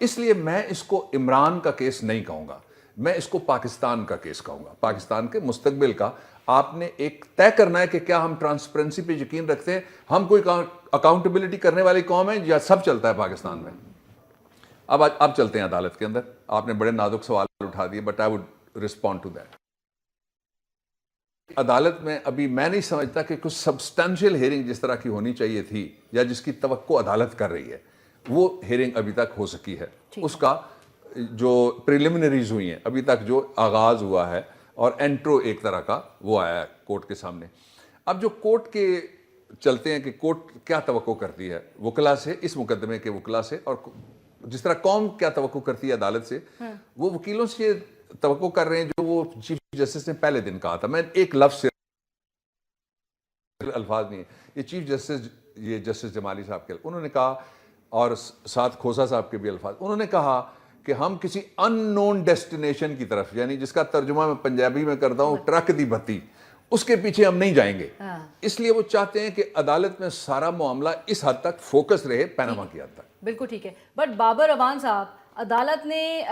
اس لیے میں اس کو عمران کا کیس نہیں کہوں گا, میں اس کو پاکستان کا کیس کہوں گا, پاکستان کے مستقبل کا. آپ نے ایک طے کرنا ہے کہ کیا ہم ٹرانسپیرنسی پہ یقین رکھتے ہیں, ہم کوئی اکاؤنٹیبلٹی کرنے والی قوم ہے, یا سب چلتا ہے پاکستان میں. اب چلتے ہیں عدالت کے اندر. آپ نے بڑے نازک سوال اٹھا دیے, but I would respond to that. عدالت میں ابھی میں نہیں سمجھتا کہ کچھ سبسٹینشیل ہیئرنگ جس طرح کی ہونی چاہیے تھی, یا جس کی توقع عدالت کر رہی ہے, وہ ہیئرنگ ابھی تک ہو سکی ہے. اس کا جو پریلیمنریز ہوئی ہیں ابھی تک, جو آغاز ہوا ہے, اور انٹرو ایک طرح کا وہ آیا ہے کورٹ کے سامنے. اب جو کورٹ کے چلتے ہیں کہ کورٹ کیا توقع کرتی ہے وکلا سے, اس مقدمے کے وکلا سے, اور جس طرح قوم کیا توقع کرتی ہے عدالت سے, وہ وکیلوں سے توقع کر رہے ہیں جو وہ چیف جسٹس نے پہلے دن کہا تھا. میں ایک لفظ سے, الفاظ نہیں ہے, یہ چیف جسٹس, یہ جسٹس جمالی صاحب کے, انہوں نے کہا, اور ساتھ کھوسا صاحب کے بھی الفاظ, انہوں نے kha کہ ہم کسی ان نون ڈیسٹینیشن کی طرف, یعنی جس کا ترجمہ میں پنجابی میں کرتا ہوں ٹرک دی بتی, اس کے پیچھے ہم نہیں جائیں گے. اس لیے وہ چاہتے ہیں کہ عدالت میں سارا معاملہ اس حد تک فوکس رہے پیناما کی حد تک. بالکل ٹھیک ہے. بٹ بابر اعوان صاحب, عدالت نے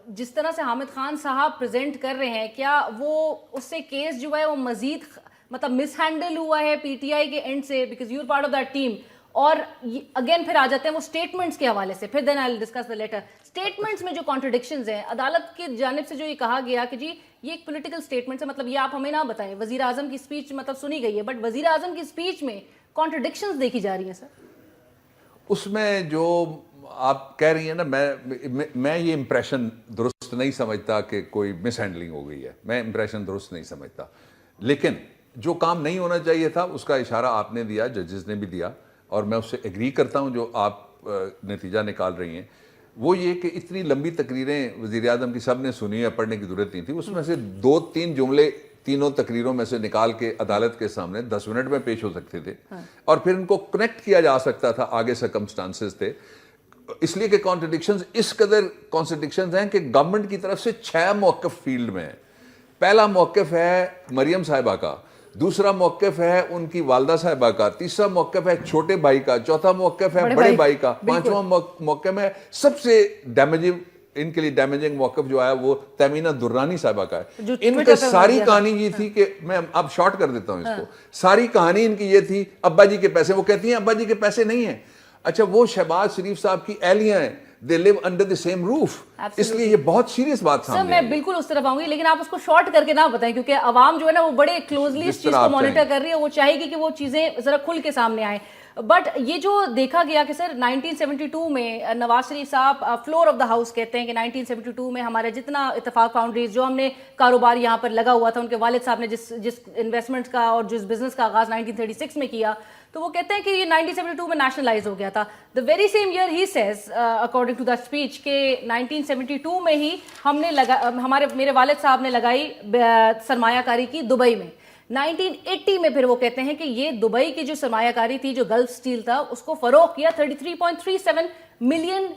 جس طرح سے حامد خان صاحب پریزنٹ کر رہے ہیں, کیا وہ اس سے کیس جو ہے وہ مزید مطلب مس ہینڈل ہوا ہے پی ٹی آئی کے اینڈ سے, because you are part of that team? اور اگین پھر آ جاتے ہیں وہ اسٹیٹمنٹس کے حوالے سے, پھر then I will discuss the letter. Statements میں جو کانٹرڈکشنز ہیں عدالت کی جانب سے, جو یہ کہا گیا کہ جی یہ ایک پولیٹیکل اسٹیٹمنٹ ہے, مطلب یہ آپ ہمیں نہ بتائیں, وزیر اعظم کی اسپیچ مطلب سنی گئی ہے, بٹ وزیر اعظم کی اسپیچ میں کانٹرڈکشنز دیکھی جا رہی ہیں. سر اس میں جو آپ کہہ رہی ہیں نا, میں یہ امپریشن درست نہیں سمجھتا کہ کوئی مس ہینڈلنگ ہو گئی ہے, میں امپریشن درست نہیں سمجھتا. لیکن جو کام نہیں ہونا چاہیے تھا اس کا اشارہ آپ نے دیا, ججز نے بھی دیا, اور میں اس سے ایگری کرتا ہوں جو آپ نتیجہ نکال رہی ہیں. وہ یہ کہ اتنی لمبی تقریریں وزیر اعظم کی سب نے سنی ہے, پڑھنے کی ضرورت نہیں تھی. اس میں سے 2-3 جملے تینوں تقریروں میں سے نکال کے عدالت کے سامنے 10 منٹ میں پیش ہو سکتے تھے, اور پھر ان کو کنیکٹ کیا جا سکتا تھا, آگے سرکمسٹانسز تھے. اس لیے کہ کانٹرڈکشنز اس قدر کانٹرڈکشنز ہیں کہ گورنمنٹ کی طرف سے 6 موقف فیلڈ میں ہیں. پہلا موقف ہے مریم صاحبہ کا, دوسرا موقف ہے ان کی والدہ صاحبہ کا, تیسرا موقف ہے چھوٹے بھائی کا, چوتھا موقف ہے بڑے بھائی کا, پانچواں موقف ہے سب سے ڈیمیجنگ, ان کے لیے ڈیمیجنگ موقف جو آیا وہ تیمینہ درانی صاحبہ کا ہے. ان کا ساری کہانی یہ تھی کہ, میں اب شارٹ کر دیتا ہوں اس کو, ساری کہانی ان کی یہ تھی ابا جی کے پیسے, وہ کہتی ہیں ابا جی کے پیسے نہیں ہیں. اچھا, وہ شہباز شریف صاحب کی اہلیاں ہیں, they live under the same roof. اس لیے یہ بہت سیریس بات سامنے ہے. میں بالکل اس طرف آؤں گی, لیکن آپ اس کو شارٹ کر کے نہ بتائیں, کیونکہ عوام جو ہے نا وہ بڑے کلوزلی اس چیز کو مانیٹر کر رہی ہے, وہ چاہے گی کہ وہ چیزیں ذرا کھل کے سامنے آئیں. بٹ یہ جو دیکھا گیا کہ سر 1972 میں نواز شریف صاحب فلور آف دا ہاؤس کہتے ہیں کہ 1972 میں ہمارے جتنا اتفاق فاؤنڈریز, جو ہم نے کاروبار یہاں پر لگا ہوا تھا, ان کے والد صاحب نے جس انویسٹمنٹ کا اور جس بزنس کا آغاز 1936 میں کیا, تو وہ کہتے ہیں کہ یہ 1972 میں نیشنلائز ہو گیا تھا. The very same year he says, according to that speech, کہ 1972 میں ہی ہم نے میرے والد صاحب نے لگائی سرمایہ کاری کی دبئی میں. 1980 میں پھر وہ کہتے ہیں کہ یہ دبئی کی جو سرمایہ کاری تھی, جو گلف سٹیل تھا, اس کو فروغ کیا 33.37 ملین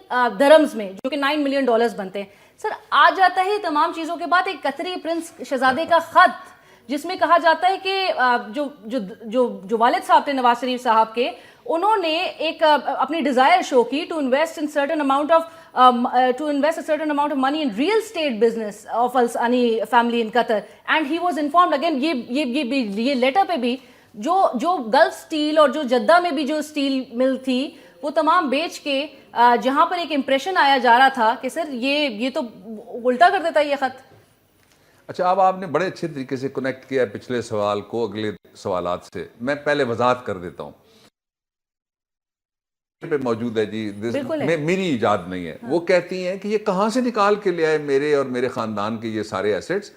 درہمز میں, جو کہ $9 ملین بنتے ہیں. سر آ جاتا ہے تمام چیزوں کے بعد ایک قطری پرنس شہزادے کا خط, جس میں کہا جاتا ہے کہ جو والد صاحب تھے نواز شریف صاحب کے, انہوں نے ایک اپنی ڈیزائر شو کی to invest a certain amount of money in real estate business of Al Sani family in Qatar, and he was informed again. یہ لیٹر پہ بھی جو گلف سٹیل اور جو جدہ میں بھی جو سٹیل مل تھی وہ تمام بیچ کے, جہاں پر ایک امپریشن آیا جا رہا تھا کہ سر یہ تو الٹا کر دیتا ہے یہ خط. اچھا, اب آپ نے بڑے اچھے طریقے سے کنیکٹ کیا پچھلے سوال کو اگلے سوالات سے. میں پہلے وضاحت کر دیتا ہوں. پہ موجود ہے جی, میری ایجاد نہیں ہے. وہ کہتی ہیں کہ یہ کہاں سے نکال کے لے آئے میرے اور میرے خاندان کے یہ سارے ایسٹس.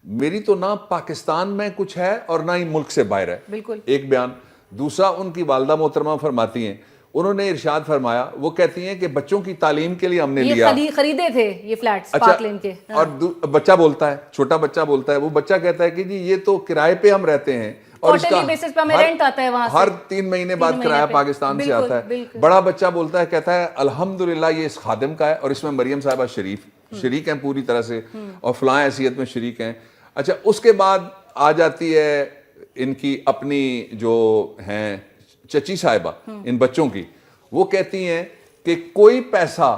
میری تو نہ پاکستان میں کچھ ہے اور نہ ہی ملک سے باہر ہے. ایک بیان. دوسرا, ان کی والدہ محترمہ فرماتی ہیں, انہوں نے ارشاد فرمایا, وہ کہتی ہیں کہ بچوں کی تعلیم کے لیے ہم نے لیا, خریدے تھے یہ فلیٹس پارک لین کے. اور بچہ بولتا ہے, چھوٹا بچہ بولتا ہے, وہ بچہ کہتا ہے کہ جی یہ تو کرائے پہ ہم رہتے ہیں, اور اس کا ہر 3 مہینے بعد کرایہ پاکستان سے آتا ہے. بڑا بچہ بولتا ہے, کہتا ہے الحمدللہ یہ اس خادم کا ہے, اور اس میں مریم صاحبہ شریک ہیں پوری طرح سے, اور فلاں حیثیت میں شریک ہیں. اچھا, اس کے بعد آ جاتی ہے ان کی اپنی جو ہیں چچی صاحبہ ان بچوں کی, وہ کہتی ہیں کہ کوئی پیسہ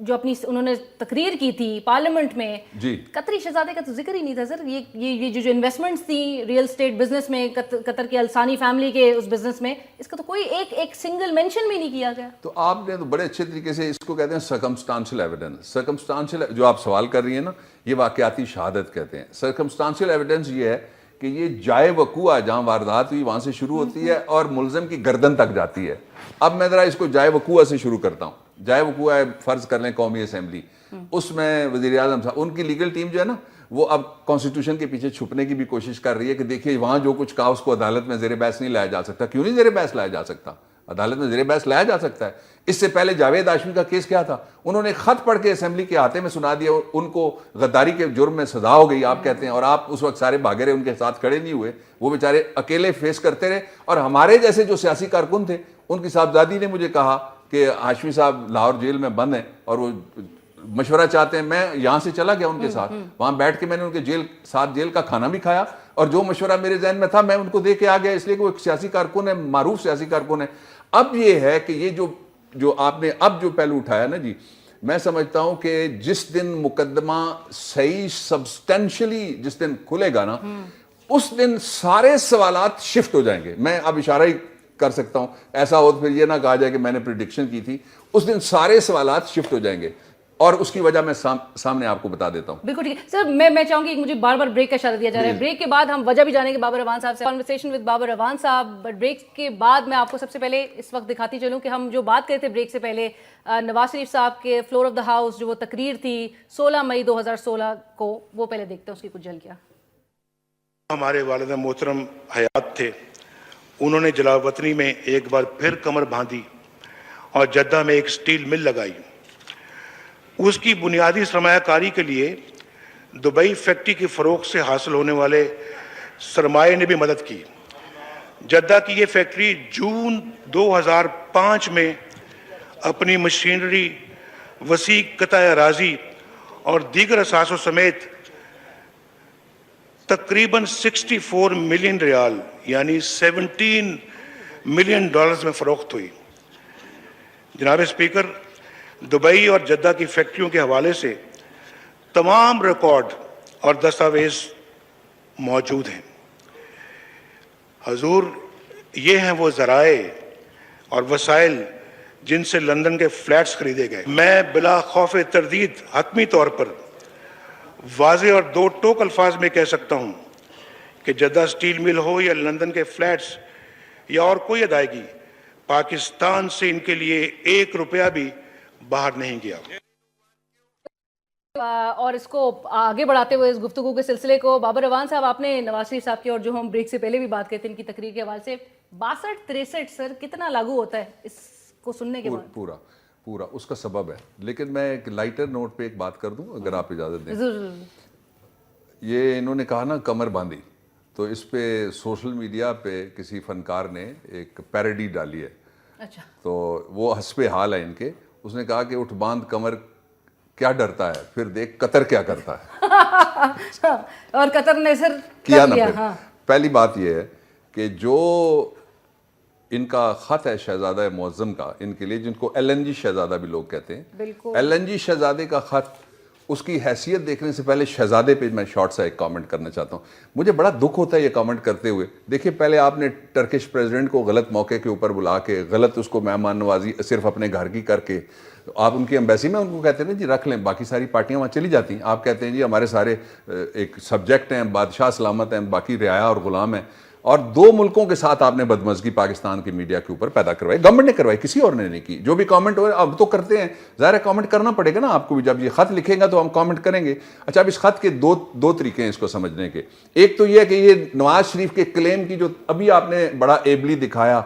جو اپنی انہوں نے تقریر کی تھی پارلیمنٹ میں جی قطری شہزادے کا تو ذکر ہی نہیں تھا سر. یہ جو انویسٹمنٹس تھیں ریئل اسٹیٹ بزنس میں قطر کی الثانی فیملی کے اس بزنس میں, اس کا تو کوئی ایک سنگل مینشن بھی نہیں کیا گیا. تو آپ نے تو بڑے اچھے طریقے سے اس کو کہتے ہیں سرکمسٹانشل ایویڈنس. سرکمسٹانشل جو آپ سوال کر رہی ہیں نا, یہ واقعاتی شہادت کہتے ہیں. سرکمسٹانشل ایویڈنس یہ ہے کہ یہ جائے وقوع جہاں واردات ہوئی وہاں سے شروع ہوتی ہے اور ملزم کی گردن تک جاتی ہے. اب میں ذرا اس کو جائے وقوع سے شروع کرتا ہوں. جائے وقوع ہے, فرض کر لیں قومی اسمبلی, اس میں وزیر اعظم صاحب, ان کی لیگل ٹیم جو ہے نا, وہ اب کانسٹیٹیوشن کے پیچھے چھپنے کی بھی کوشش کر رہی ہے کہ دیکھیے وہاں جو کچھ کہا اس کو عدالت میں زیر بحث نہیں لایا جا سکتا. کیوں نہیں زیر بحث لایا جا سکتا؟ عدالت میں زیر بحث لایا جا سکتا ہے. اس سے پہلے جاوید ہاشمی کا کیس کیا تھا, انہوں نے خط پڑھ کے اسمبلی کے احاطے میں سنا دیا, ان کو غداری کے جرم میں سزا ہو گئی آپ کہتے ہیں, اور آپ اس وقت سارے بھاگے رہے, ان کے ساتھ کھڑے نہیں ہوئے, وہ بیچارے اکیلے فیس کرتے رہے. اور ہمارے جیسے جو سیاسی کارکن تھے, ان کی صاحبزادی نے مجھے کہا کہ ہاشمی صاحب لاہور جیل میں بند ہیں اور وہ مشورہ چاہتے ہیں. میں یہاں سے چلا گیا ان کے ساتھ, وہاں بیٹھ کے میں نے ان کے ساتھ جیل کا کھانا بھی کھایا, اور جو مشورہ میرے ذہن میں تھا میں ان کو دے کے آ گیا, اس لیے کہ وہ ایک سیاسی کارکن ہے, معروف سیاسی کارکن ہے. اب یہ ہے کہ یہ جو آپ نے اب جو پہلو اٹھایا نا جی, میں سمجھتا ہوں کہ جس دن مقدمہ صحیح سبسٹینشلی جس دن کھلے گا نا, اس دن سارے سوالات شفٹ ہو جائیں گے. میں اب اشارہ ہی کر سکتا ہوں, ایسا ہو تو پھر یہ نہ کہا جائے کہ میں نے پریڈکشن کی تھی. اس دن سارے سوالات شفٹ ہو جائیں گے, اور اس کی وجہ میں سامنے آپ کو بتا دیتا ہوں. بالکل ٹھیک ہے سر. میں چاہوں گی مجھے بار بار بریک کا اشارہ دیا جا رہا ہے. بریک کے بعد ہم وجہ بھی جانیں گے بابر روان صاحب سے, کنورسیشن ود بابر روان صاحب. بٹ بریک کے بعد میں آپ کو سب سے پہلے اس وقت دکھاتی چلوں کہ ہم جو بات کرتے تھے بریک سے پہلے, نواز شریف صاحب کے فلور آف دا ہاؤس جو وہ تقریر تھی 16 مئی 2016 کو, وہ پہلے دیکھتے ہیں اس کی کچھ جھلکیاں. ہمارے والد محترم حیات تھے, انہوں نے جلا وطنی میں ایک بار پھر کمر باندھی اور جدہ میں ایک سٹیل مل لگائی. اس کی بنیادی سرمایہ کاری کے لیے دبئی فیکٹری کی فروخت سے حاصل ہونے والے سرمایہ نے بھی مدد کی. جدہ کی یہ فیکٹری جون 2005 میں اپنی مشینری, وسیع قطع اراضی اور دیگر اثاثوں سمیت تقریباً 64 ملین ریال یعنی 17 ملین ڈالرز میں فروخت ہوئی. جناب اسپیکر, دبئی اور جدہ کی فیکٹریوں کے حوالے سے تمام ریکارڈ اور دستاویز موجود ہیں. حضور, یہ ہیں وہ ذرائع اور وسائل جن سے لندن کے فلیٹس خریدے گئے. میں بلا خوف تردید حتمی طور پر واضح اور دو ٹوک الفاظ میں کہہ سکتا ہوں کہ جدہ سٹیل مل ہو یا لندن کے فلیٹس یا اور کوئی ادائیگی, پاکستان سے ان کے لیے 1 روپیہ بھی باہر نہیں گیا. اور اس کو آگے بڑھاتے ہوئے اس گفتگو کے سلسلے کو, بابر روان صاحب, آپ نے نواز شریف صاحب کی, اور جو ہم بریک سے پہلے بھی بات کرتے ہیں ان کی تقریر کے حوالے سے, 62-63 سر کتنا لاگو ہوتا ہے اس کو سننے کے بعد؟ پورا اس کا سبب ہے. لیکن میں ایک لائٹر نوٹ پہ ایک بات کر دوں اگر آپ اجازت دیں. یہ انہوں نے کہا نا کمر باندھی, تو اس پہ سوشل میڈیا پہ کسی فنکار نے ایک پیروڈی ڈالی ہے. اچھا. تو وہ حسب حال ہے ان کے, اس نے کہا کہ اٹھ باندھ کمر کیا ڈرتا ہے, پھر دیکھ قطر کیا کرتا ہے. اور قطر نے سر کیا نا پھر. پہلی بات یہ ہے کہ جو ان کا خط ہے شہزادہ معظم کا, ان کے لیے جن کو ایل این جی شہزادہ بھی لوگ کہتے ہیں, ایل این جی شہزادے کا خط, اس کی حیثیت دیکھنے سے پہلے شہزادے پہ میں شارٹ سا ایک کامنٹ کرنا چاہتا ہوں. مجھے بڑا دکھ ہوتا ہے یہ کامنٹ کرتے ہوئے. دیکھیں, پہلے آپ نے ٹرکش پریزیڈنٹ کو غلط موقع کے اوپر بلا کے غلط اس کو مہمان نوازی صرف اپنے گھر کی کر کے, آپ ان کی ایمبیسی میں ان کو کہتے ہیں جی رکھ لیں, باقی ساری پارٹیاں وہاں چلی جاتی ہیں. آپ کہتے ہیں جی ہمارے سارے ایک سبجیکٹ ہیں, بادشاہ سلامت ہیں, باقی رعایا اور غلام ہیں. اور 2 ملکوں کے ساتھ آپ نے بدمزگی پاکستان کی میڈیا کے اوپر پیدا کروائی, گورنمنٹ نے کروائی, کسی اور نے نہیں کی. جو بھی کامنٹ ہو اب تو کرتے ہیں, ظاہر ہے کامنٹ کرنا پڑے گا نا آپ کو بھی, جب یہ خط لکھیں گا تو ہم کامنٹ کریں گے. اچھا, اب اس خط کے دو طریقے ہیں اس کو سمجھنے کے. ایک تو یہ ہے کہ یہ نواز شریف کے کلیم کی جو ابھی آپ نے بڑا ایبلی دکھایا,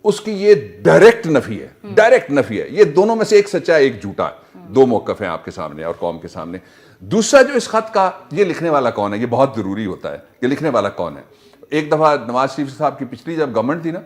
اس کی یہ ڈائریکٹ نفی ہے, ڈائریکٹ نفی ہے. یہ دونوں میں سے ایک سچا ہے ایک جھوٹا ہے, 2 موقف ہیں آپ کے سامنے اور قوم کے سامنے. دوسرا جو اس خط کا, یہ لکھنے والا کون ہے, یہ بہت ضروری ہوتا ہے کہ لکھنے والا کون ہے. ایک دفعہ نواز شریف صاحب کی پچھلی جب گورنمنٹ تھی نا,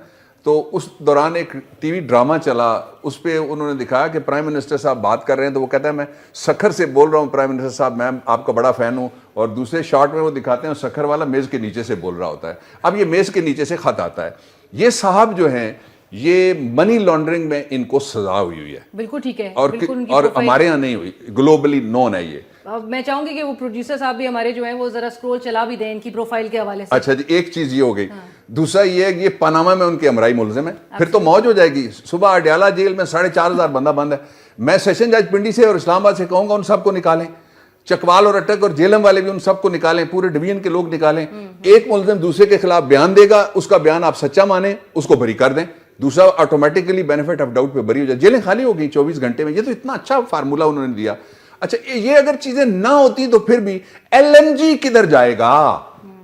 تو اس دوران ایک ٹی وی ڈرامہ چلا, اس پہ انہوں نے دکھایا کہ پرائم منسٹر صاحب بات کر رہے ہیں, تو وہ کہتا ہے میں سکھر سے بول رہا ہوں پرائم منسٹر صاحب, میں آپ کا بڑا فین ہوں. اور دوسرے شارٹ میں وہ دکھاتے ہیں سکھر والا میز کے نیچے سے بول رہا ہوتا ہے. اب یہ میز کے نیچے سے خط آتا ہے. یہ صاحب جو ہیں یہ منی لانڈرنگ میں ان کو سزا ہوئی ہے. بالکل ٹھیک ہے, اور ہمارے یہاں نہیں ہوئی, گلوبلی نون ہے یہ. میں چاہوں گی کہ وہ پروڈیوسر صاحب بھی ہمارے جو ہیں وہ ذرا اسکرول چلا بھی دیں ان کی پروفائل کے حوالے سے. اچھا جی, ایک چیز یہ ہو گئی. دوسرا یہ ہے کہ یہ پاناما میں ان کے ہمراہی ملزم ہے, پھر تو موج ہو جائے گی. صبح اڈیالہ جیل میں 4,500 بندہ بند ہے. میں سیشن جج پنڈی سے اور اسلام آباد سے کہوں گا ان سب کو نکالیں, چکوال اور اٹک اور جیلم والے بھی ان سب کو نکالیں, پورے ڈویژن کے لوگ نکالیں. ایک ملزم دوسرے کے خلاف بیان دے گا, اس کا بیان آپ سچا مانیں, اس کو بری کر دیں, دوسرا آٹومیٹکلی بینیفٹ آف ڈاؤٹ پہ بری ہو جائے. جیلیں خالی ہو گئی 24 گھنٹے میں. یہ تو اتنا اچھا فارمولا انہوں نے دیا. اچھا یہ اگر چیزیں نہ ہوتی تو پھر بھی ایل این جی کدھر جائے گا,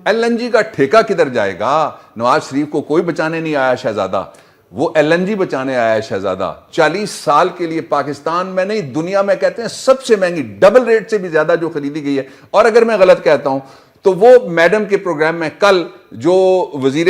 ایل این جی کا ٹھیکہ کدھر جائے گا. نواز شریف کو کوئی بچانے نہیں آیا شہزادہ, وہ ایل این جی بچانے آیا ہے شہزادہ. 40 سال کے لیے پاکستان میں نہیں دنیا میں کہتے ہیں سب سے مہنگی, ڈبل ریٹ سے بھی زیادہ جو خریدی گئی ہے. اور اگر میں غلط کہتا ہوں تو وہ میڈم کے پروگرام میں کل جو وزیر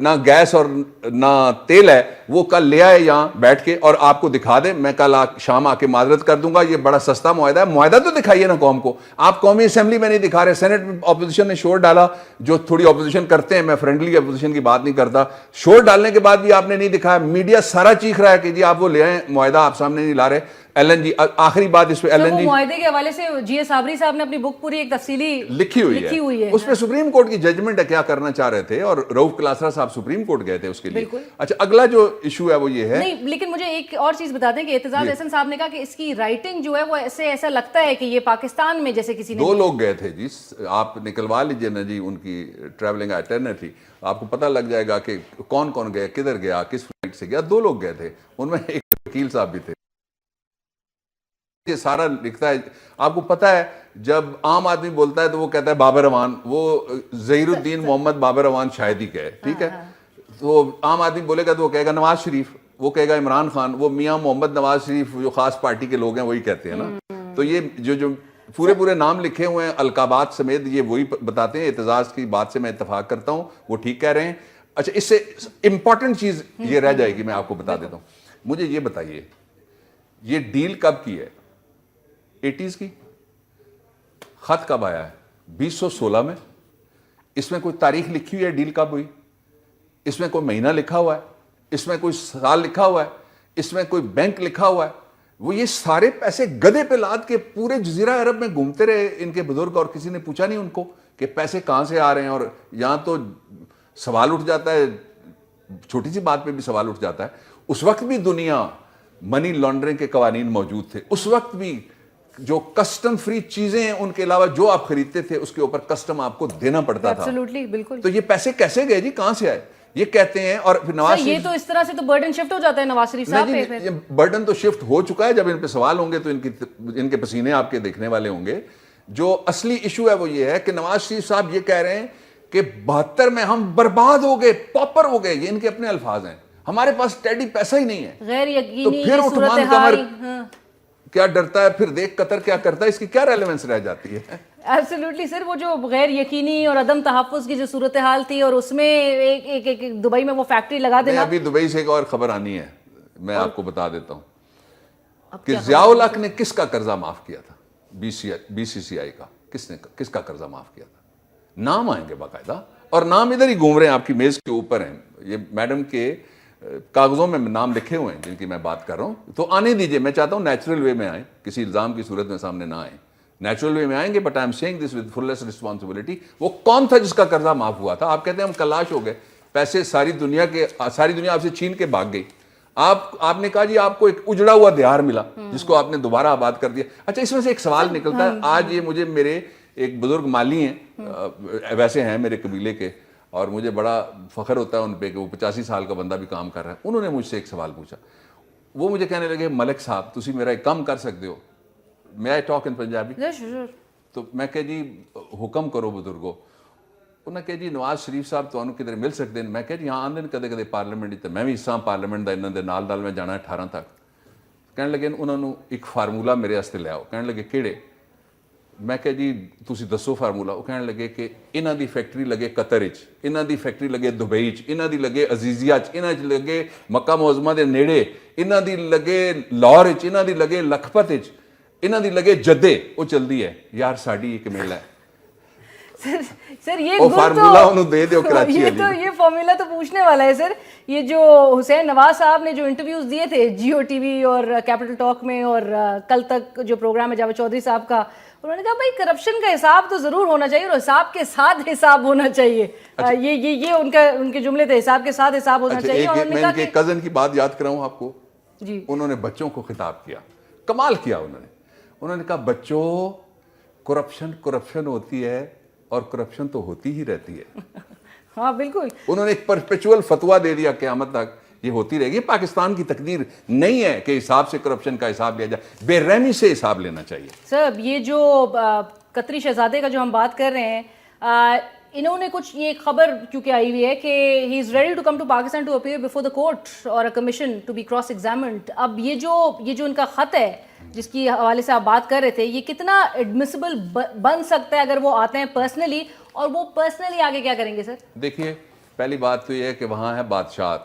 نہ گیس اور نہ تیل ہے وہ کل لے آئے یہاں بیٹھ کے اور آپ کو دکھا دیں. میں کل شام آ کے معذرت کر دوں گا, یہ بڑا سستا معاہدہ ہے. معاہدہ تو دکھائیے نا قوم کو. آپ قومی اسمبلی میں نہیں دکھا رہے, سینٹ میں اپوزیشن نے شور ڈالا, جو تھوڑی اپوزیشن کرتے ہیں, میں فرینڈلی اپوزیشن کی بات نہیں کرتا, شور ڈالنے کے بعد بھی آپ نے نہیں دکھایا. میڈیا سارا چیخ رہا ہے کہ جی آپ وہ لے آئیں, معاہدہ آپ سامنے نہیں لا رہے. ایل این جی, آخری بات اس پہ, ایل این جی معاہدے کے حوالے سے جی ایس صابری صاحب نے اپنی بک پوری ایک تفصیلی لکھی ہوئی ہے. اس پہ سپریم کورٹ کی ججمنٹ ہے کیا کرنا چاہ رہے تھے, اور رؤف کلاسرا صاحب سپریم کورٹ گئے تھے اس کے لیے. اچھا اگلا جو ایشو ہے وہ یہ ہے نہیں, لیکن مجھے ایک اور چیز بتا دیں کہ اعتزاز احسن صاحب نے کہا کہ اس کی رائٹنگ جو ہے وہ ایسا لگتا ہے کہ یہ پاکستان میں جیسے کسی نے 2 لوگ گئے تھے جی, آپ نکلوا لیجئے نا جی ان کی ٹریولنگ آئٹرنیٹری, آپ کو پتہ لگ جائے گا کہ کون کون گیا, کدھر گیا, کس فلائٹ سے گیا. 2 لوگ گئے تھے, ان میں ایک وکیل صاحب بھی تھے. یہ سارا لکھتا ہے. آپ کو پتہ ہے جب عام آدمی بولتا ہے تو وہ کہتا ہے بابر امان, وہ ظہیر الدین محمد بابر امان شاید ہی کہے, ٹھیک ہے. تو عام آدمی بولے گا تو وہ کہے گا نواز شریف, وہ کہے گا عمران خان, وہ میاں محمد نواز شریف جو خاص پارٹی کے لوگ ہیں وہی کہتے ہیں نا. تو یہ جو پورے نام لکھے ہوئے ہیں القابات سمیت, یہ وہی بتاتے ہیں. اعتزاز کی بات سے میں اتفاق کرتا ہوں, وہ ٹھیک کہہ رہے ہیں. اچھا اس سے امپورٹنٹ چیز یہ رہ جائے گی, میں آپ کو بتا دیتا ہوں. مجھے یہ بتائیے یہ ڈیل کب کی ہے, 80s کی. خط کب آیا ہے, 2016 میں. اس میں کوئی تاریخ لکھی ہوئی ہے ڈیل کب ہوئی, اس میں کوئی مہینہ لکھا ہوا ہے, اس میں کوئی سال لکھا ہوا ہے, اس میں کوئی بینک لکھا ہوا ہے. وہ یہ سارے پیسے گدھے پہ لاد کے پورے جزیرہ عرب میں گھومتے رہے ان کے بزرگ, اور کسی نے پوچھا نہیں ان کو کہ پیسے کہاں سے آ رہے ہیں. اور یہاں تو سوال اٹھ جاتا ہے, چھوٹی سی بات پہ بھی سوال اٹھ جاتا ہے. اس وقت بھی دنیا منی لانڈرنگ کے قوانین موجود تھے, اس وقت بھی جو کسٹم فری چیزیں ہیں ان کے علاوہ جو آپ خریدتے تھے اس کے اوپر کسٹم آپ کو دینا پڑتا تھا. بالکل. تو یہ پیسے کیسے گئے جی, کہاں سے آئے یہ کہتے ہیں. اور پھر نواز یہ تو اس طرح سے تو برڈن شفٹ ہو جاتا ہے نواز شریف صاحب پہ. یہ برڈن تو شفٹ ہو چکا ہے. جب ان پہ سوال ہوں گے تو ان کے پسینے آپ کے دیکھنے والے ہوں گے. جو اصلی ایشو ہے وہ یہ ہے کہ نواز شریف صاحب یہ کہہ رہے ہیں کہ 72 میں ہم برباد ہو گئے, پاپر ہو گئے. یہ ان کے اپنے الفاظ ہیں, ہمارے پاس ٹیڈی پیسہ ہی نہیں ہے. غیر یقینی پھر صورتحال کیا ڈرتا ہے, پھر دیکھ قطر کیا کرتا ہے, اس کی کیا ریلیونس رہ جاتی ہے. ایبسلیوٹلی سر, وہ جو غیر یقینی اور عدم تحفظ کی جو صورتحال تھی, اور اس میں ایک دبئی میں وہ فیکٹری لگا دینا. ابھی دبئی سے ایک اور خبر آنی ہے, میں آپ کو بتا دیتا ہوں کہ ضیاء الحق نے کس کا قرضہ معاف کیا تھا, بی سی سی آئی کا. کس کا قرضہ معاف کیا تھا؟ نام آئیں گے باقاعدہ, اور نام ادھر ہی گھوم رہے ہیں آپ کی میز کے اوپر ہیں. یہ میڈم کے کاغذوں میں نام لکھے ہوئے ہیں جن کی میں بات کر رہا ہوں. تو آنے دیجئے, میں چاہتا ہوں نیچرل وے میں آئیں, کسی الزام کی صورت میں سامنے نہ آئیں. نیچرل وے میں آئیں گے, but I am seeing this with fullest responsibility. وہ کون تھا جس کا قرضہ معاف ہوا تھا؟ آپ کہتے ہیں ہم کلاش ہو گئے, پیسے ساری دنیا آپ سے چھین کے بھاگ گئی. آپ نے کہا جی آپ کو ایک اجڑا ہوا دیہار ملا جس کو آپ نے دوبارہ آباد کر دیا. اچھا اس میں سے ایک سوال نکلتا ہے. آج یہ مجھے میرے ایک بزرگ مالی ہیں, ویسے ہیں میرے قبیلے کے, اور مجھے بڑا فخر ہوتا ہے ان پہ کہ وہ 85 سال کا بندہ بھی کام کر رہا ہے. انہوں نے مجھ سے ایک سوال پوچھا. وہ مجھے کہنے لگے ملک صاحب تسی میرا ایک کام کر سکتے ہو. میں آئی ٹاک ان پنجابی. تو میں کہ جی حکم کرو بزرگو. انہوں نے کہا جی نواز شریف صاحب تو کدھر مل سکتے ہیں. میں کہ جی ہاں آندے کدے کدے پارلیمنٹ, میں بھی حصہ پارلیمنٹ دا انہوں دے نال میں جانا 18 تک. کہنے لگے انہوں نے ایک فارمولا میرے واسطے لے آؤ. کہنے لگے کیڑے؟ میں کہ جی تسی دسو فارمولا. وہ کہنے لگے کہ انہاں دی فیکٹری لگے قطر وچ, انہاں دی فیکٹری لگے دبئی وچ, انہاں دی لگے عزیزیہ وچ, انہاں دی لگے مکہ معظمہ دے نیڑے, انہاں دی لگے لاہور وچ, انہاں دی لگے لکھپت وچ, انہاں دی لگے جدے. وہ چلدی ہے یار ساڈی ایک میل ہے. سر یہ وہ فارمولا انہوں دے دیو کراچی علی یہ فارمولا تو پوچھنے والا ہے سر. یہ جو حسین نواز صاحب نے جو انٹرویوز دیے تھے جیو ٹی وی اور کیپٹل ٹاک میں، اور کل تک جو پروگرام ہے جاوید چودھری صاحب کا، انہوں نے کہا بھائی کرپشن کا حساب تو ضرور ہونا چاہیے اور حساب کے ساتھ حساب ہونا چاہیے. یہ ان کے جملے تھے، حساب کے ساتھ حساب ہونا چاہیے. اور میں ان کے کزن کی بات یاد کراؤں آپ کو. جی انہوں نے بچوں کو خطاب کیا، کمال کیا انہوں نے کہا بچوں کرپشن ہوتی ہے اور کرپشن تو ہوتی ہی رہتی ہے. ہاں بالکل. انہوں نے ایک پرپیچول فتویٰ دے دیا قیامت تک یہ ہوتی رہے گی. پاکستان کی تقدیر نہیں ہے کہ حساب سے کرپشن کا حساب لیا جائے، بے رحمی سے حساب لینا چاہیے. سر یہ جو قطری شہزادے کا جو ہم بات کر رہے ہیں، انہوں نے کچھ یہ خبر کیونکہ آئی ہوئی ہے کہ he is ready to come to Pakistan to appear before the court or a commission to be cross examined. اب یہ جو ان کا خط ہے جس کی حوالے سے آپ بات کر رہے تھے، یہ کتنا ایڈمیسیبل بن سکتا ہے اگر وہ آتے ہیں پرسنلی، اور وہ پرسنلی آگے کیا کریں گے سر؟ دیکھیے پہلی بات تو یہ ہے کہ وہاں ہے بادشاہ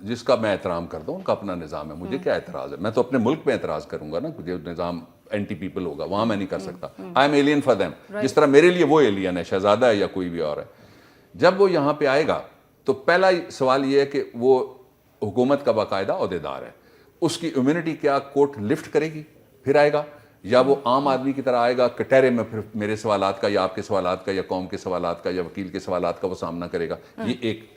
جس کا میں احترام کرتا ہوں، ان کا اپنا نظام ہے، مجھے کیا اعتراض ہے؟ میں تو اپنے ملک میں اعتراض کروں گا نا، جو نظام اینٹی پیپل ہوگا وہاں میں نہیں کر سکتا. I am alien for them, جس طرح میرے لیے وہ ایلین ہے، شہزادہ ہے یا کوئی بھی اور ہے. جب وہ یہاں پہ آئے گا تو پہلا سوال یہ ہے کہ وہ حکومت کا باقاعدہ عہدیدار ہے، اس کی امیونٹی کیا کورٹ لفٹ کرے گی پھر آئے گا، یا وہ عام آدمی کی طرح آئے گا کٹہرے میں پھر میرے سوالات کا یا آپ کے سوالات کا یا قوم کے سوالات کا یا وکیل کے سوالات کا وہ سامنا کرے گا؟ یہ ایک.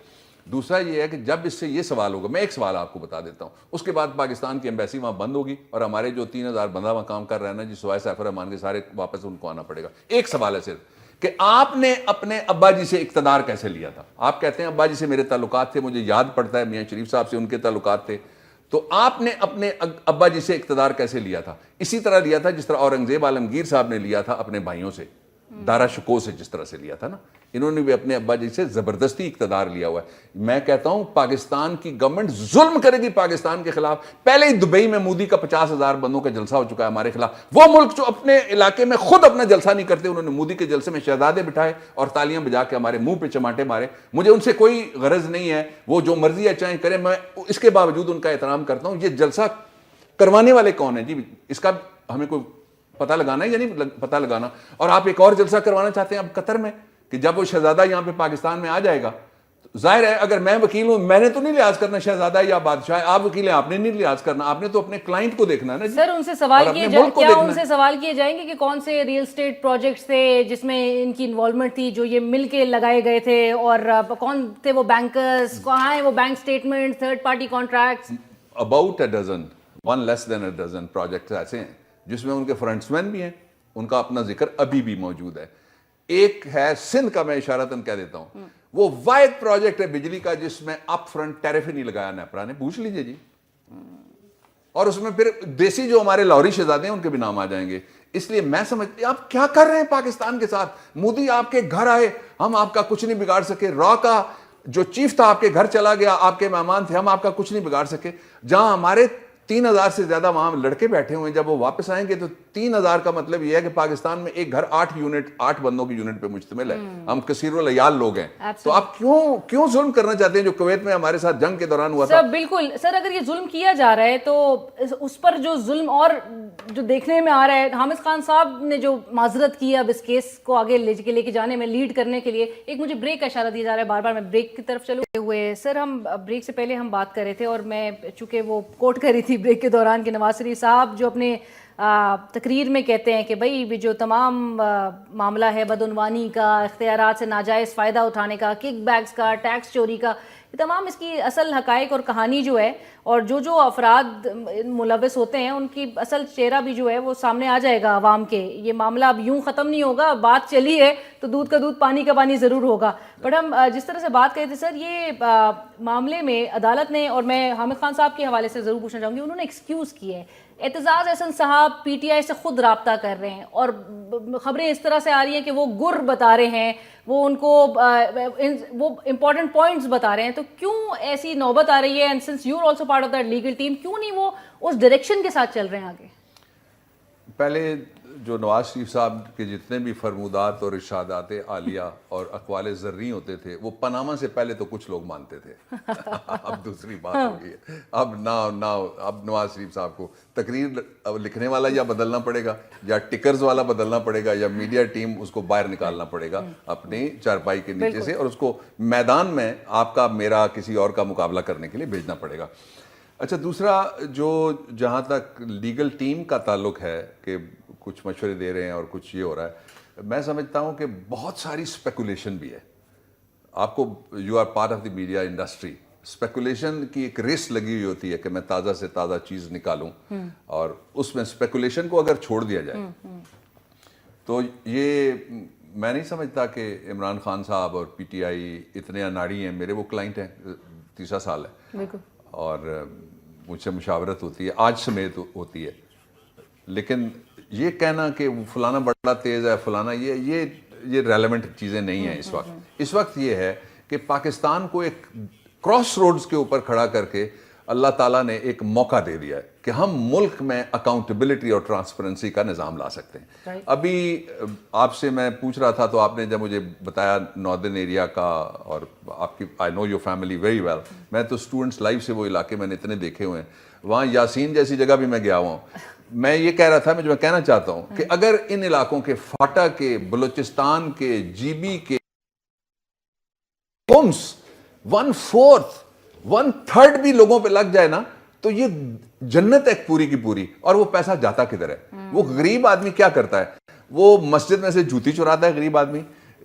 دوسرا یہ ہے کہ جب اس سے یہ سوال ہوگا، میں ایک سوال آپ کو بتا دیتا ہوں، اس کے بعد پاکستان کی ایمبیسی وہاں بند ہوگی اور ہمارے جو 3000 بندہ وہاں کام کر رہے ہیں نا جی سوائے سیف الرحمان کے، سارے واپس ان کو آنا پڑے گا. ایک سوال ہے صرف کہ آپ نے اپنے ابا جی سے اقتدار کیسے لیا تھا؟ آپ کہتے ہیں ابا جی سے میرے تعلقات تھے، مجھے یاد پڑتا ہے میاں شریف صاحب سے ان کے تعلقات تھے. تو آپ نے اپنے ابا جی سے اقتدار کیسے لیا تھا؟ اسی طرح لیا تھا جس طرح اورنگزیب عالمگیر صاحب نے لیا تھا اپنے بھائیوں سے، دارا شکوہ سے جس طرح سے لیا تھا نا. انہوں نے بھی اپنے ابا جی سے زبردستی اقتدار لیا ہوا ہے. میں کہتا ہوں پاکستان کی گورنمنٹ ظلم کرے گی پاکستان کے خلاف. پہلے ہی دبئی میں مودی کا 50,000 بندوں کا جلسہ ہو چکا ہے ہمارے خلاف. وہ ملک جو اپنے علاقے میں خود اپنا جلسہ نہیں کرتے، انہوں نے مودی کے جلسے میں شہزادے بٹھائے اور تالیاں بجا کے ہمارے منہ پہ چماٹے مارے. مجھے ان سے کوئی غرض نہیں ہے، وہ جو مرضی ہے چاہے کریں، میں اس کے باوجود ان کا احترام کرتا ہوں. یہ جلسہ کروانے والے کون ہیں جی؟ اس کا ہمیں کوئی پتہ لگانا ہے یا نہیں پتہ لگانا؟ اور آپ ایک اور جلسہ کروانا چاہتے ہیں اب قطر میں کہ جب وہ شہزادہ یہاں پہ پاکستان میں آ جائے گا، ظاہر ہے اگر میں وکیل ہوں میں نے تو نہیں لحاظ کرنا شہزادہ یا بادشاہ. آپ وکیل ہیں، آپ نے نہیں لحاظ کرنا، آپ نے تو اپنے کلائنٹ کو دیکھنا ہے نا. سر ان سے سوال کیے جائیں گے کہ کون سے ریل اسٹیٹ پروجیکٹس تھے جس میں ان کی انوالومنٹ تھی جو یہ مل کے لگائے گئے تھے، اور کون تھے وہ بینکرز، کہاں ہیں وہ bank statement, third party contracts? About a dozen, one less than a dozen projects ایسے ہیں جس میں ان کے فرنٹس مین بھی ہیں، ان کا اپنا ذکر ابھی بھی موجود ہے. ایک ہے سندھ کا، میں اشارتاً کہہ دیتا ہوں، وہ واحد پروجیکٹ ہے بجلی کا جس میں اپ فرنٹ ٹیرف ہی نہیں لگایا نیپرا نے، پوچھ لیجئے جی. اور اس میں پھر دیسی جو ہمارے لاہوری شہزادے ہیں ان کے بھی نام آ جائیں گے. اس لیے میں سمجھتی آپ کیا کر رہے ہیں پاکستان کے ساتھ؟ مودی آپ کے گھر آئے، ہم آپ کا کچھ نہیں بگاڑ سکے. را کا جو چیف تھا آپ کے گھر چلا گیا، آپ کے مہمان تھے، ہم آپ کا کچھ نہیں بگاڑ سکے. جہاں ہمارے 3000 سے زیادہ وہاں لڑکے بیٹھے ہوئے ہیں، جب وہ واپس آئیں گے تو 3000 کا مطلب یہ ہے کہ پاکستان میں ایک گھر 8 بندوں کی یونٹ پہ مشتمل ہے. ہم کثیر العیال لوگ ہیں. تو آپ کیوں ظلم کرنا چاہتے ہیں جو کویت میں ہمارے ساتھ جنگ کے دوران ہوا تھا؟ سر بالکل سر، اگر یہ ظلم کیا جا رہا ہے تو اس پر جو ظلم اور جو دیکھنے میں آ رہا ہے، حامد خان صاحب نے جو معذرت کی اب اس کیس کو آگے لے کے جانے میں، لیڈ کرنے کے لیے، ایک مجھے بریک کا اشارہ دیا جا رہا ہے، بار بار میں بریک کی طرف چلوں ہوئے. سر ہم بریک سے پہلے ہم بات کر رہے تھے اور میں چونکہ وہ کوٹ کر رہی تھی بریک کے دوران کہ نواز شریف صاحب جو اپنے تقریر میں کہتے ہیں کہ بھائی جو تمام معاملہ ہے بدعنوانی کا، اختیارات سے ناجائز فائدہ اٹھانے کا، کک بیکس کا، ٹیکس چوری کا، یہ تمام اس کی اصل حقائق اور کہانی جو ہے، اور جو افراد ملوث ہوتے ہیں ان کی اصل چہرہ بھی جو ہے وہ سامنے آ جائے گا عوام کے. یہ معاملہ اب یوں ختم نہیں ہوگا، بات چلی ہے تو دودھ کا دودھ پانی کا پانی ضرور ہوگا. بٹ ہم جس طرح سے بات کر رہے تھے سر، یہ معاملے میں عدالت نے، اور میں حامد خان صاحب کے حوالے سے ضرور پوچھنا چاہوں گی، انہوں نے ایکسکیوز کی ہے. اعتزاز احسن صاحب پی ٹی آئی سے خود رابطہ کر رہے ہیں اور خبریں اس طرح سے آ رہی ہیں کہ وہ گر بتا رہے ہیں، وہ ان کو وہ امپورٹنٹ پوائنٹس بتا رہے ہیں. تو کیوں ایسی نوبت آ رہی ہے؟ And since you are also part of that legal team, کیوں نہیں وہ اس ڈائریکشن کے ساتھ چل رہے ہیں آگے؟ پہلے جو نواز شریف صاحب کے جتنے بھی فرمودات اور ارشادات عالیہ اور اقوال زرعی ہوتے تھے وہ پاناما سے پہلے تو کچھ لوگ مانتے تھے. اب دوسری بات ہو گئی ہے. اب اب نواز شریف صاحب کو تقریر لکھنے والا یا بدلنا پڑے گا یا ٹکرز والا بدلنا پڑے گا یا میڈیا ٹیم اس کو باہر نکالنا پڑے گا اپنی چارپائی کے نیچے سے اور اس کو میدان میں آپ کا میرا کسی اور کا مقابلہ کرنے کے لیے بھیجنا پڑے گا. اچھا دوسرا جو جہاں تک لیگل ٹیم کا تعلق ہے کہ کچھ مشورے دے رہے ہیں اور کچھ یہ ہو رہا ہے, میں سمجھتا ہوں کہ بہت ساری اسپیکولیشن بھی ہے. آپ کو you are part of the media industry, speculation کی ایک ریس لگی ہوئی ہوتی ہے کہ میں تازہ سے تازہ چیز نکالوں اور اس میں اسپیکولیشن کو اگر چھوڑ دیا جائے تو یہ میں نہیں سمجھتا کہ عمران خان صاحب اور پی ٹی آئی اتنے اناڑی ہیں. میرے وہ کلائنٹ ہیں, 3 سال ہے اور مجھ سے مشاورت ہوتی ہے آج سمیت ہوتی ہے, لیکن یہ کہنا کہ فلانا بڑا تیز ہے فلانا یہ ریلیونٹ چیزیں نہیں ہیں اس وقت. اس وقت یہ ہے کہ پاکستان کو ایک کراس روڈز کے اوپر کھڑا کر کے اللہ تعالیٰ نے ایک موقع دے دیا ہے کہ ہم ملک میں اکاؤنٹیبلٹی اور ٹرانسپیرنسی کا نظام لا سکتے ہیں. ابھی آپ سے میں پوچھ رہا تھا تو آپ نے جب مجھے بتایا ناردرن ایریا کا اور آپ کی I know your family very well, میں تو اسٹوڈنٹس لائف سے وہ علاقے میں نے اتنے دیکھے ہوئے ہیں, وہاں یاسین جیسی جگہ بھی میں گیا ہوا ہوں. میں یہ کہہ رہا تھا میں کہنا چاہتا ہوں کہ اگر ان علاقوں کے فاٹا کے, بلوچستان کے, جی بی کے ہومس 1/4 1/3 بھی لوگوں پہ لگ جائے نا تو یہ جنت ہے پوری کی پوری. اور وہ پیسہ جاتا کدھر ہے؟ وہ غریب آدمی کیا کرتا ہے؟ وہ مسجد میں سے جوتی چراتا ہے غریب آدمی,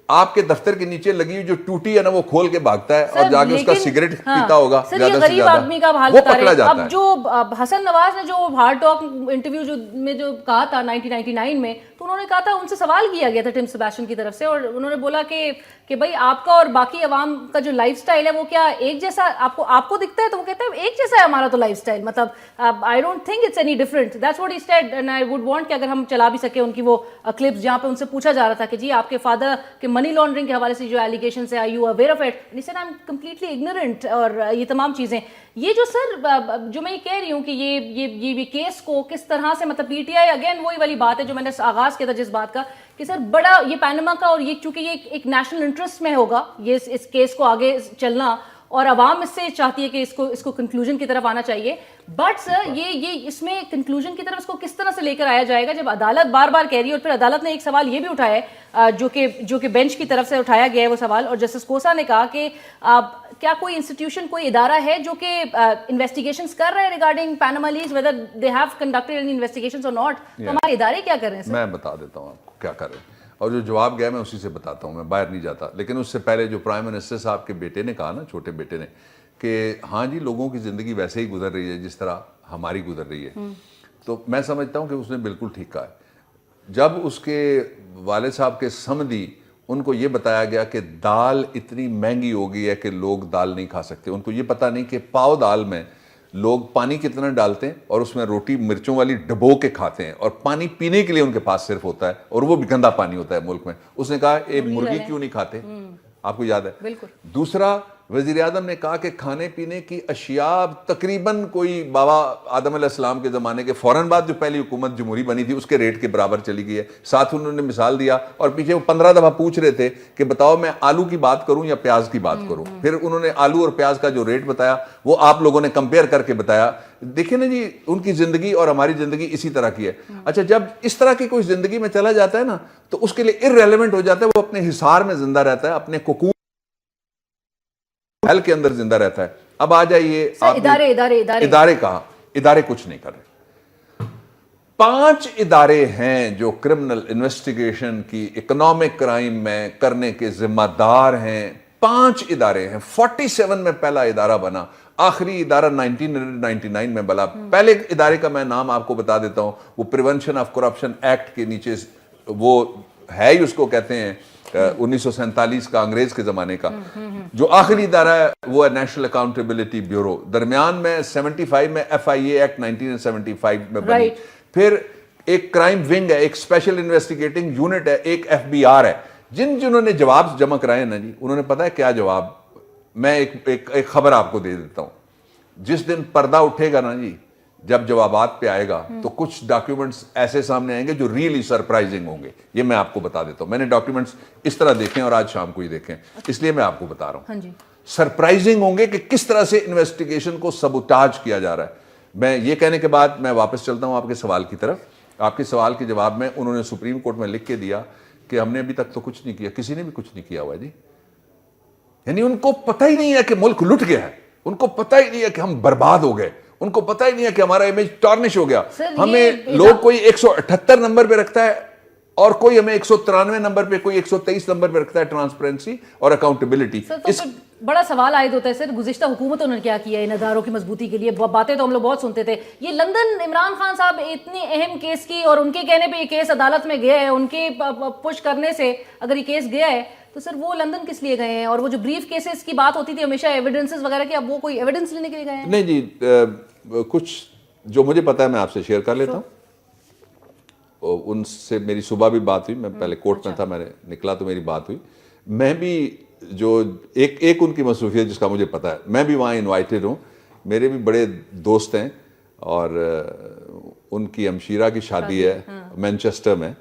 آپ کے دفتر کے نیچے لگی ہوئی جو ٹوٹی ہے نا وہ کھول کے بھاگتا ہے اور جا کے اس کا سگریٹ پیتا ہوگا زیادہ سے زیادہ, وہ پکڑا جاتا ہے. اب جو حسن نواز نے جو ہارڈ ٹاک انٹرویو میں جو کہا تھا 1999 میں, تو انہوں نے کہا تھا, ان سے سوال کیا گیا تھا ٹم سیباسٹین کی طرف سے, اور انہوں نے بولا کہ بھائی آپ کا اور باقی عوام کا جو لائف سٹائل ہے وہ کیا ایک جیسا آپ کو دکھتا ہے؟ تو وہ کہتے ہیں ایک جیسا ہے ہمارا تو لائف سٹائل, مطلب I don't think it's any different. That's what he said and I would want کہ اگر ہم چلا بھی سکے ان کی وہ کلپس جہاں پہ ان سے پوچھا جا رہا تھا کہ جی آپ کے فادر کے منی لانڈرنگ کے حوالے سے جو ایلیگیشنز ہیں, are you aware of it? And he said I am completely ignorant, اور یہ تمام چیزیں. یہ جو سر جو میں یہ کہہ رہی ہوں کہ یہ کیس کو کس طرح سے, مطلب پی ٹی آئی اگین وہی والی بات ہے جو میں نے آغاز کیا تھا جس بات کا کہ سر بڑا یہ پیناما کا, اور یہ چونکہ یہ ایک نیشنل انٹرسٹ میں ہوگا یہ اس کیس کو آگے چلنا, اور عوام اس سے چاہتی ہے کہ اس کو کنکلوژن کی طرف آنا چاہیے. بٹ سر یہ اس میں کنکلوژن کی طرف اس کو کس طرح سے لے کر آیا جائے گا جب عدالت بار بار کہہ رہی ہے, اور پھر عدالت نے ایک سوال یہ بھی اٹھایا ہے جو کہ بینچ کی طرف سے اٹھایا گیا ہے وہ سوال, اور جسٹس کوسا نے کہا کہ کیا کوئی انسٹیٹیوشن, کوئی ادارہ ہے جو کہ انویسٹیگیشنز کر رہے ہیں regarding Panama leaks, whether they have conducted any investigations or not? تو ہمارے ادارے کیا کر رہے ہیں سر؟ میں بتا دیتا ہوں آپ کو کیا کر رہے ہیں, اور جو جواب گیا میں اسی سے بتاتا ہوں, میں باہر نہیں جاتا. لیکن اس سے پہلے جو پرائم منسٹر صاحب کے بیٹے نے کہا نا, چھوٹے بیٹے نے, کہ ہاں جی لوگوں کی زندگی ویسے ہی گزر رہی ہے جس طرح ہماری گزر رہی ہے, تو میں سمجھتا ہوں کہ اس نے بالکل ٹھیک کہا ہے. جب اس کے والد صاحب کے سمدھی ان کو یہ بتایا گیا کہ دال اتنی مہنگی ہو گئی ہے کہ لوگ دال نہیں کھا سکتے, ان کو یہ پتہ نہیں کہ پاؤ دال میں لوگ پانی کتنا ڈالتے ہیں اور اس میں روٹی مرچوں والی ڈبو کے کھاتے ہیں, اور پانی پینے کے لیے ان کے پاس صرف ہوتا ہے, اور وہ بھی گندا پانی ہوتا ہے ملک میں. اس نے کہا ایک مرغی کیوں نہیں کھاتے, آپ کو یاد ہے؟ بالکل. دوسرا وزیر اعظم نے کہا کہ کھانے پینے کی اشیاء تقریباً کوئی بابا آدم علیہ السلام کے زمانے کے فوراً بعد جو پہلی حکومت جمہوری بنی تھی اس کے ریٹ کے برابر چلی گئی ہے. ساتھ انہوں نے مثال دیا, اور پیچھے وہ 15 دفعہ پوچھ رہے تھے کہ بتاؤ میں آلو کی بات کروں یا پیاز کی بات کروں, پھر انہوں نے آلو اور پیاز کا جو ریٹ بتایا وہ آپ لوگوں نے کمپیئر کر کے بتایا. دیکھیں نا جی ان کی زندگی اور ہماری زندگی اسی طرح کی ہے. اچھا جب اس طرح کی کوئی زندگی میں چلا جاتا ہے نا تو اس کے لیے ارریلیونٹ ہو جاتا ہے, وہ اپنے حصار میں زندہ رہتا ہے, اپنے کوکون محل کے اندر زندہ رہتا ہے. اب آ جائیے ادارے کہاں, ادارے کچھ نہیں کر رہے. 5 ادارے ہیں جو کرمنل انویسٹیگیشن کی اکنامک کرائم میں کرنے کے ذمہ دار ہیں. 5 ادارے ہیں. 47 میں پہلا ادارہ بنا, آخری ادارہ 1999 میں بنا. پہلے ادارے کا میں نام آپ کو بتا دیتا ہوں, وہ پریونشن آف کرپشن ایکٹ کے نیچے وہ ہے ہی, اس کو کہتے ہیں 1947 کا, انگریز کے زمانے کا. جو آخری ادارہ ہے وہ ہے نیشنل اکاؤنٹیبلٹی بیورو. درمیان میں 75 میں ایف آئی اے ایکٹ 1975 میں بنی. پھر ایک کرائم ونگ ہے, ایک اسپیشل انویسٹیگیٹنگ یونٹ ہے, ایک ایف بی آر ہے. جنہوں نے جواب جمع کرائے ہیں نا جی, انہوں نے پتا ہے کیا جواب, میں ایک خبر آپ کو دے دیتا ہوں. جس دن پردہ اٹھے گا نا جی, جب جوابات پہ آئے گا تو کچھ ڈاکیومنٹس ایسے سامنے آئیں گے جو ریئلی سرپرائزنگ ہوں گے. یہ میں آپ کو بتا دیتا ہوں, میں نے ڈاکیومنٹس اس طرح دیکھے اور آج شام کو ہی دیکھیں, اس لیے میں آپ کو بتا رہا ہوں. ہاں جی, سرپرائزنگ ہوں گے کہ کس طرح سے انویسٹیگیشن کو سبوٹاج کیا جا رہا ہے. میں یہ کہنے کے بعد میں واپس چلتا ہوں آپ کے سوال کی طرف. آپ کے سوال کے جواب میں انہوں نے سپریم کورٹ میں لکھ کے دیا کہ ہم نے ابھی تک تو کچھ نہیں کیا, کسی نے بھی کچھ نہیں کیا ہوا جی. یعنی ان کو پتہ ہی نہیں ہے کہ ملک لٹ گیا ہے, ان کو پتہ ہی نہیں ہے کہ ہم برباد ہو گئے, ان کو پتہ ہی نہیں ہے کہ ہمارا امیج ٹارنش ہو گیا. ہمیں لوگ کوئی 178 نمبر پہ رکھتا ہے اور کوئی ہمیں 193 نمبر پہ, کوئی 123 نمبر پہ رکھتا ہے ٹرانسپیرنسی اور اکاؤنٹیبلٹی. بڑا سوال عائد ہوتا ہے سر, گزشتہ حکومتوں نے کیا کیا ان اداروں کی مضبوطی کے لیے؟ باتیں تو ہم لوگ بہت سنتے تھے. یہ لندن عمران خان صاحب اتنی اہم کیس کی, اور ان کے کہنے پہ یہ کیس عدالت میں گیا ہے, ان کے پش کرنے سے اگر یہ کیس گیا ہے تو سر وہ لندن کس لیے گئے ہیں؟ اور وہ جو بریف کیسز کی بات ہوتی تھی ہمیشہ ایویڈنسز وغیرہ کی, اب وہ کوئی ایویڈنس لینے کے لیے گئے ہیں؟ نہیں جی, کچھ جو مجھے پتا ہے میں آپ سے شیئر کر لیتا ہوں. ان سے میری صبح بھی بات ہوئی, میں پہلے کورٹ میں تھا, میں نے نکلا تو میری بات ہوئی. میں بھی جو ایک ان کی مصروفیت جس کا مجھے پتا ہے, میں بھی وہاں انوائٹڈ ہوں. میرے بھی بڑے دوست ہیں اور ان کی ہمشیرہ کی شادی ہے مینچسٹر میں,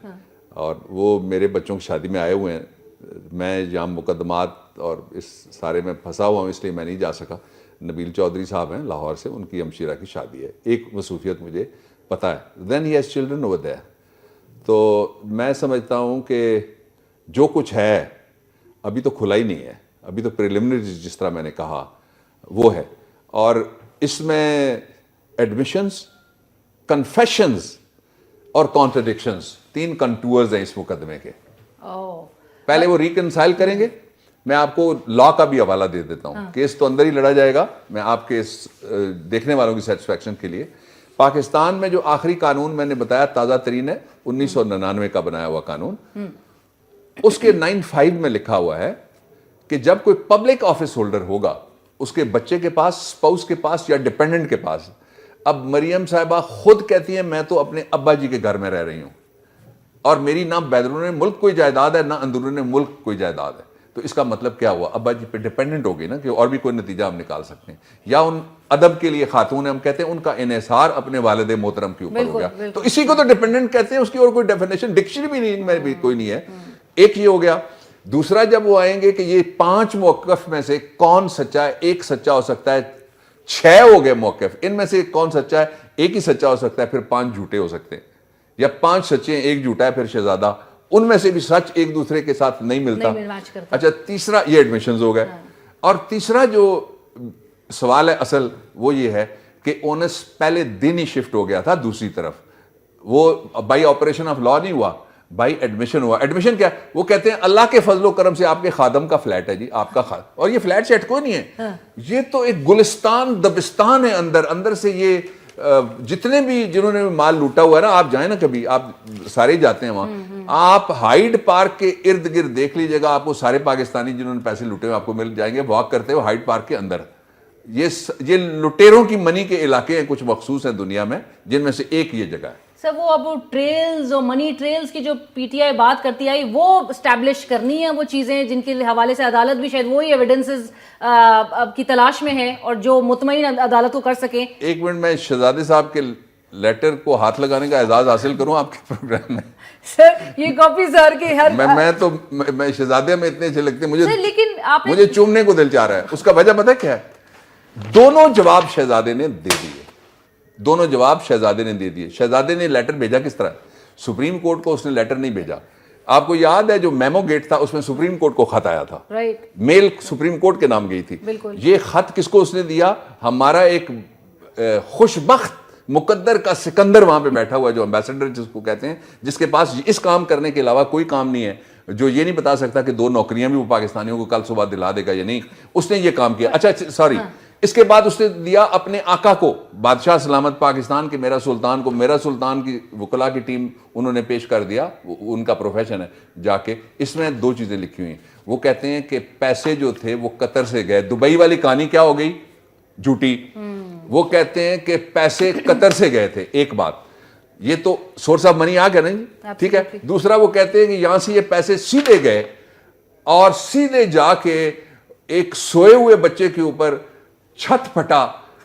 اور وہ میرے بچوں کی شادی میں آئے ہوئے ہیں. میں یہاں مقدمات اور اس سارے میں پھنسا ہوا ہوں, اس لیے میں نہیں جا سکا. نبیل چودھری صاحب ہیں لاہور سے, ان کی ہمشیرہ کی شادی ہے. ایک مصروفیت مجھے پتا ہے. Then he has children over there. تو میں سمجھتا ہوں کہ جو کچھ ہے ابھی تو کھلا ہی نہیں ہے, ابھی تو پریلیمنری جس طرح میں نے کہا وہ ہے. اور اس میں ایڈمیشنز, کنفیشنز اور کانٹرڈکشنز, 3 کنٹورز ہیں اس مقدمے کے. پہلے وہ ریکنسائل کریں گے. میں آپ کو لا کا بھی حوالہ دے دیتا ہوں. کیس تو اندر ہی لڑا جائے گا. میں آپ کے دیکھنے والوں کی سیٹسفیکشن کے لیے, پاکستان میں جو آخری قانون میں نے بتایا تازہ ترین ہے, 1999 کا بنایا ہوا قانون, اس کے 9(5) میں لکھا ہوا ہے کہ جب کوئی پبلک آفس ہولڈر ہوگا, اس کے بچے کے پاس, اسپاؤس کے پاس یا ڈیپینڈنٹ کے پاس, اب مریم صاحبہ خود کہتی ہیں میں تو اپنے ابا جی کے گھر میں رہ رہی ہوں اور میری نہ بیرون ملک کوئی جائیداد ہے نہ اندرون ملک کوئی جائیداد ہے. تو اس کا مطلب کیا ہوا؟ ابا جی پہ ڈیپینڈنٹ ہوگی نا, کہ اور بھی کوئی نتیجہ ہم نکال سکتے ہیں. یا ان ادب کے لیے خاتون ہم کہتے ہیں ان کا انحصار اپنے والد محترم کے اوپر ہو گیا, تو اسی کو تو ڈیپینڈنٹ کہتے ہیں. اس کی اور کوئی ڈیفینیشن ڈکشنری بھی نہیں میں بھی کوئی نہیں ہے. ایک یہ ہو گیا. دوسرا, جب وہ آئیں گے کہ یہ 5 موقف میں سے کون سچا ہے, ایک سچا ہو سکتا ہے, 6 ہو گئے موقف, ان میں سے کون سچا ہے, ایک ہی سچا ہو سکتا ہے, پھر 5 جھوٹے ہو سکتے ہیں, یا 5 سچے ہیں, ایک جھوٹا ہے, پھر شہزادہ, ان میں سے بھی سچ ایک دوسرے کے ساتھ نہیں ملتا. اچھا, تیسرا یہ ایڈمیشنز ہو گئے. اور تیسرا جو سوال ہے اصل وہ یہ ہے کہ اونس پہلے دن ہی شفٹ ہو گیا تھا دوسری طرف. وہ بائی آپریشن آف لا نہیں ہوا, بائی ایڈمیشن ہوا. ایڈمیشن کیا؟ وہ کہتے ہیں اللہ کے فضل و کرم سے آپ کے خادم کا فلیٹ ہے جی, آپ کا خادم, اور یہ فلیٹ سیٹ کوئی نہیں ہے, یہ تو ایک گلستان دبستان ہے اندر سے. یہ جتنے بھی جنہوں نے مال لوٹا ہوا ہے نا, آپ جائیں نا کبھی, آپ سارے جاتے ہیں وہاں, آپ ہائیڈ پارک کے ارد گرد دیکھ لیجئے گا, آپ کو سارے پاکستانی جنہوں نے پیسے لوٹے ہوئے آپ کو مل جائیں گے واک کرتے ہوئے ہائیڈ پارک کے اندر. یہ لٹیروں کی منی کے علاقے ہیں, کچھ مخصوص ہیں دنیا میں, جن میں سے ایک یہ جگہ ہے. سر وہ اب ٹریلز اور منی ٹریلز کی جو پی ٹی آئی بات کرتی آئی, وہ اسٹیبلش کرنی ہے وہ چیزیں جن کے حوالے سے عدالت بھی شاید وہی ایویڈنسز کی تلاش میں ہے, اور جو مطمئن عدالت کو کر سکیں. ایک منٹ, میں شہزادے صاحب کے لیٹر کو ہاتھ لگانے کا اعزاز حاصل کروں آپ کے پروگرام میں. سر یہ کاپی سر کی ہر میں شہزادے میں اتنے اچھے لگتے ہیں لیکن مجھے چومنے کو دل چاہ رہا ہے. اس کا وجہ پتہ کیا ہے؟ دونوں جواب شہزادے نے دے دیے, دونوں جواب شہزادے نے دے دیے. شہزادے نے لیٹر بھیجا کس طرح؟ سپریم کورٹ کو اس نے لیٹر نہیں بھیجا. آپ کو یاد ہے جو میمو گیٹ تھا اس میں سپریم کورٹ کو خط آیا تھا, میل سپریم کورٹ کے نام گئی تھی. یہ خط کس کو اس نے دیا؟ ہمارا ایک خوش بخت مقدر کا سکندر وہاں پہ بیٹھا ہوا ہے, جو امبیسڈر جس کو کہتے ہیں, جس کے پاس اس کام کرنے کے علاوہ کوئی کام نہیں ہے, جو یہ نہیں بتا سکتا کہ 2 نوکریاں بھی وہ پاکستانیوں کو کل صبح دلا دے گا یا نہیں. اس نے یہ کام کیا. اچھا سوری, اس کے بعد اس نے دیا اپنے آقا کو, بادشاہ سلامت پاکستان کے میرا سلطان کو, میرا سلطان کی وکلاء کی ٹیم انہوں نے پیش کر دیا, ان کا پروفیشن ہے جا کے. اس میں 2 چیزیں لکھی ہوئی ہیں. وہ کہتے ہیں کہ پیسے جو تھے وہ قطر سے گئے. دبئی والی کہانی کیا ہو گئی؟ جھوٹی. وہ کہتے ہیں کہ پیسے قطر سے گئے تھے. ایک بات, یہ تو سورس آف منی آ گیا نہیں, ٹھیک ہے. دوسرا وہ کہتے ہیں کہ یہاں سے یہ پیسے سیدھے گئے اور سیدھے جا کے ایک سوئے ہوئے بچے کے اوپر چھت پھٹا